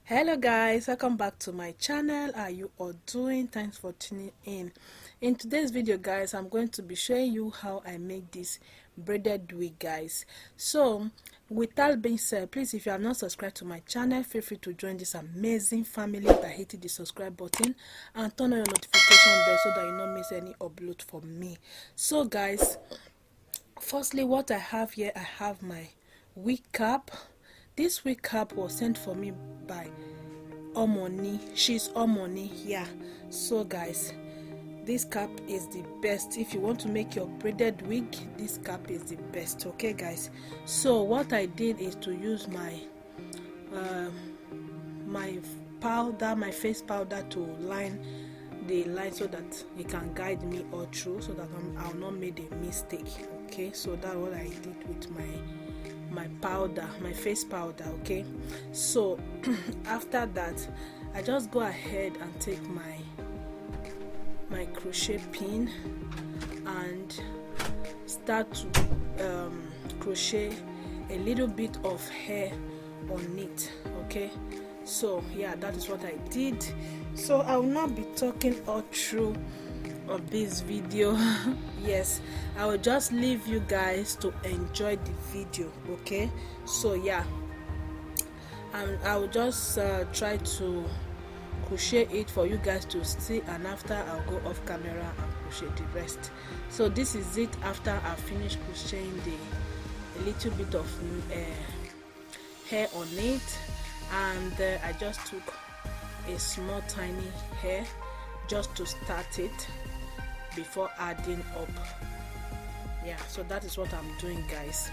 Hello guys, welcome back to my channel. How are you all doing? Thanks for tuning in today's video guys. I'm going to be showing you how I make this braided wig guys. So with that being said, please, if you have not subscribed to my channel, feel free to join this amazing family by hitting the subscribe button and turn on your notification bell so that you don't miss any upload from me. So guys, firstly, what I have here, I have my wig cap. This wig cap was sent for me by Omoni. She's Omoni, yeah. So guys, this cap is the best. If you want to make your braided wig, this cap is the best. Okay guys, so what I did is to use my my face powder to line the line so that it can guide me all through, so that I'll not make a mistake. Okay, so that's what I did with my powder, my face powder. Okay, so after that I just go ahead and take my crochet pin and start to crochet a little bit of hair on it. Okay, so yeah, that is what I did. So I will not be talking all through of this video. Yes, I will just leave you guys to enjoy the video. Okay, so yeah, and I will just try to crochet it for you guys to see, and after I'll go off camera and crochet the rest. So this is it after I finish crocheting a little bit of hair on it, and I just took a small tiny hair just to start it before adding up. Yeah, so that is what I'm doing guys.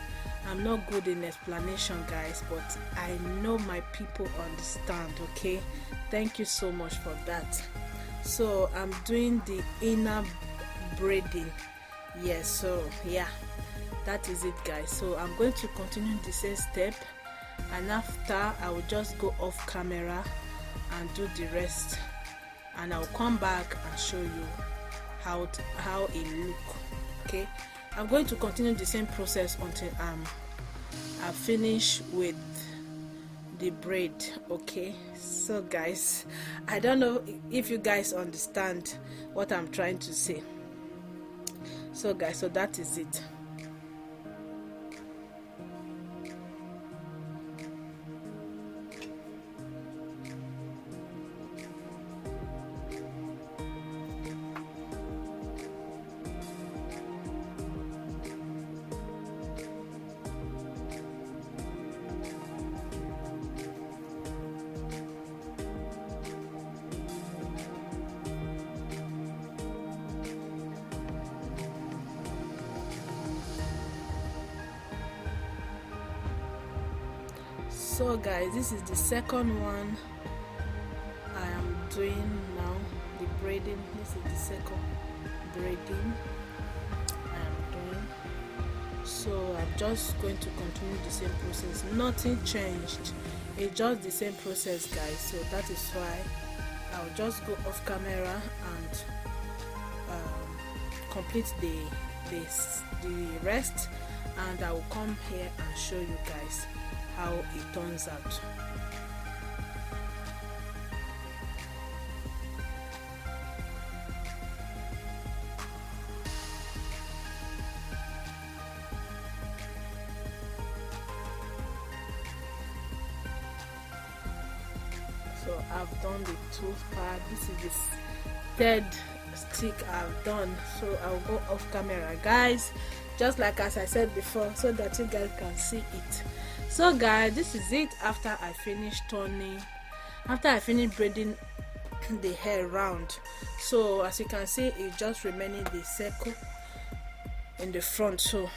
I'm not good in explanation guys, but I know my people understand. Okay, thank you so much for that. So I'm doing the inner braiding. Yes, so yeah, that is it guys. So I'm going to continue the same step, and after I will just go off camera and do the rest, and I'll come back and show you how it look. Okay, I'm going to continue the same process until I finish with the braid. Okay, so guys, I don't know if you guys understand what I'm trying to say. So guys, so that is it. So guys, this is the second one I am doing now, the braiding. This is the second braiding I am doing. So I'm just going to continue the same process. Nothing changed, it's just the same process guys. So that is why I'll just go off camera and complete the rest, and I will come here and show you guys how it turns out. So I've done the two part. This is the third stick I've done. So I'll go off camera guys, just like as I said before, so that you guys can see it. So guys, this is it after I finished braiding the hair round. So as you can see, it's just remaining the circle in the front. So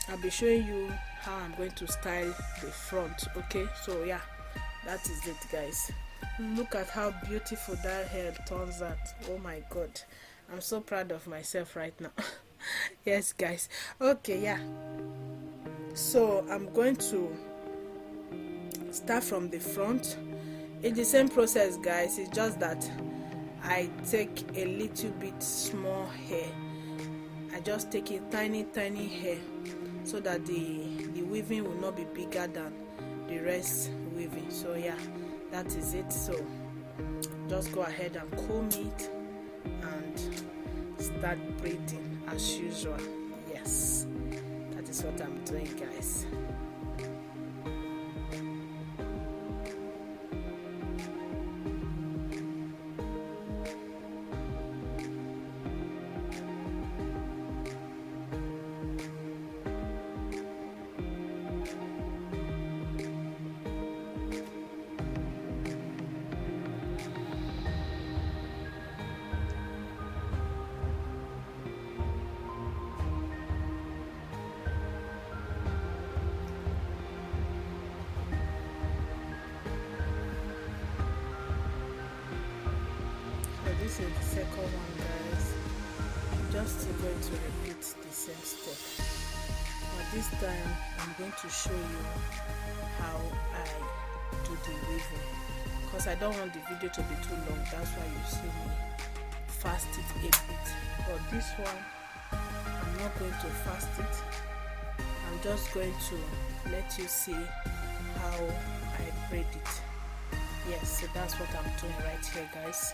I'll be showing you how I'm going to style the front. Okay, so yeah, that is it guys. Look at how beautiful that hair turns out. Oh my god, I'm so proud of myself right now. Yes guys, okay, yeah, so I'm going to start from the front. It's the same process guys, it's just that I take a little bit small hair. I just take a tiny hair so that the weaving will not be bigger than the rest weaving. So yeah, that is it. So just go ahead and comb it and start braiding as usual. Yes, that is what I'm doing, guys. This is the second one, guys. I'm just going to repeat the same step, but this time I'm going to show you how I do the weaving, because I don't want the video to be too long. That's why you see me fast it a bit, but this one I'm not going to fast it. I'm just going to let you see how I braid it. Yes, so that's what I'm doing right here, guys.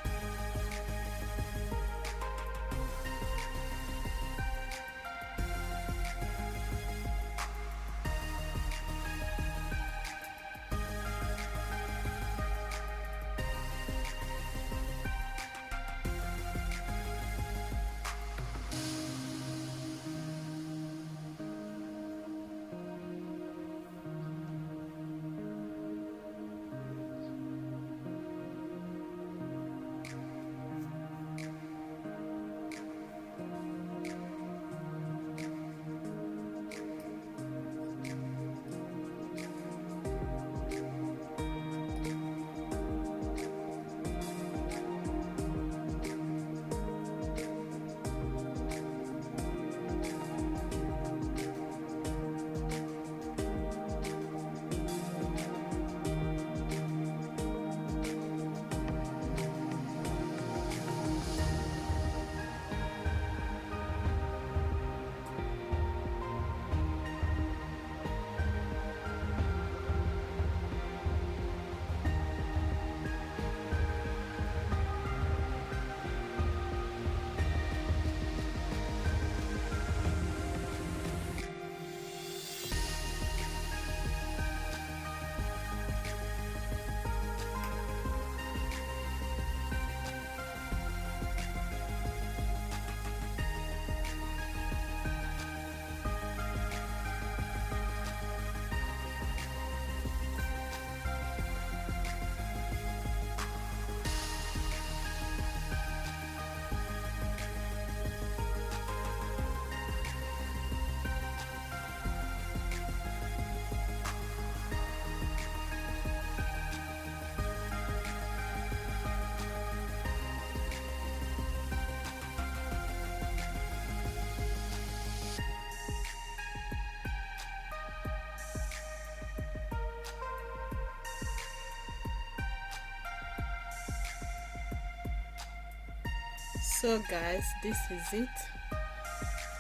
So guys, this is it.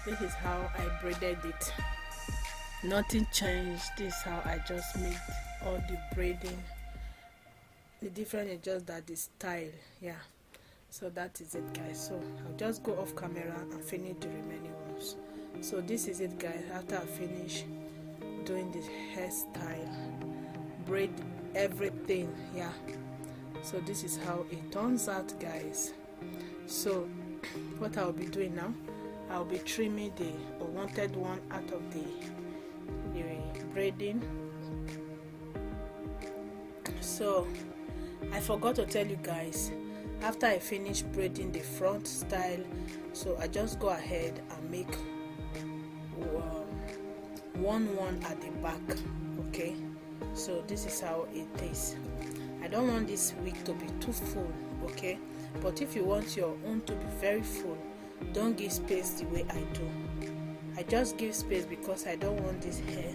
This is how I braided it. Nothing changed. This is how I just made all the braiding. The difference is just that the style. Yeah, so that is it, guys. So I'll just go off camera and finish the remaining ones. So this is it, guys. After I finish doing the hairstyle, braid everything, yeah, so this is how it turns out, guys. So what I'll be doing now, I'll be trimming the unwanted one out of the braiding. So I forgot to tell you guys, after I finish braiding the front style, so I just go ahead and make one at the back. Okay, so this is how it is. I don't want this wig to be too full, okay, but if you want your own to be very full, don't give space the way I do. I just give space because I don't want this hair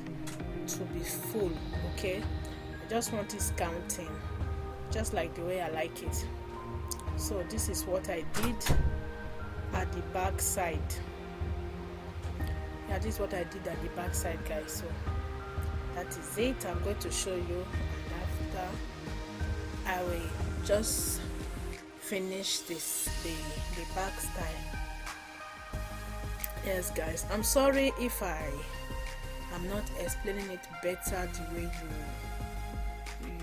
to be full, okay. I just want it counting, just like the way I like it. So this is what I did at the back side. Yeah, this is what I did at the back side, guys. So that is it. I'm going to show you after. I will just finish this the back style. Yes guys, I'm sorry if I'm not explaining it better the way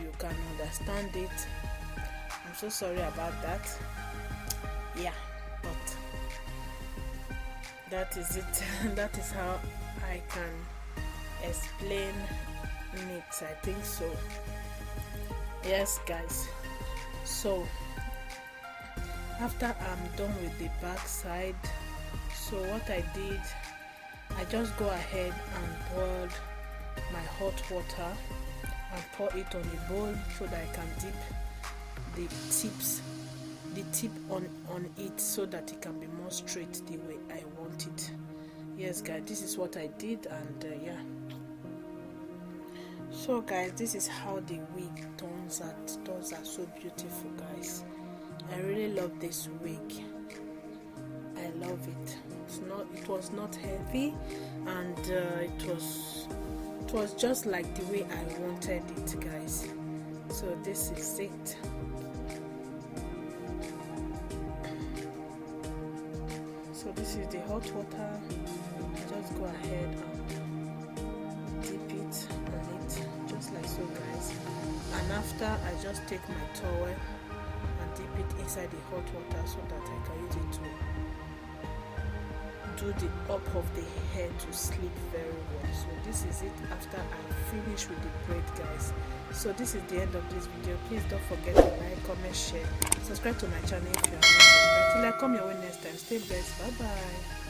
you can understand it. I'm so sorry about that. Yeah, but that is it. That is how I can explain it, I think so. Yes guys, so after I'm done with the back side, so what I did, I just go ahead and boiled my hot water and pour it on the bowl so that I can dip the tip on it so that it can be more straight the way I want it. Yes guys, this is what I did, and yeah. So guys, this is how the wig turns out. Those are so beautiful guys. I really love this wig. I love it. It was not heavy, and it was just like the way I wanted it guys. So this is it. So this is the hot water. Just go ahead and dip it on it just like so guys, and after I just take my towel and dip it inside the hot water so that I can use it to do the up of the hair to sleep very well. So this is it after I finish with the braid guys. So this is the end of this video. Please don't forget to like, comment, share, subscribe to my channel if you are not subscribed. Till I come your way next time, stay blessed. Bye bye.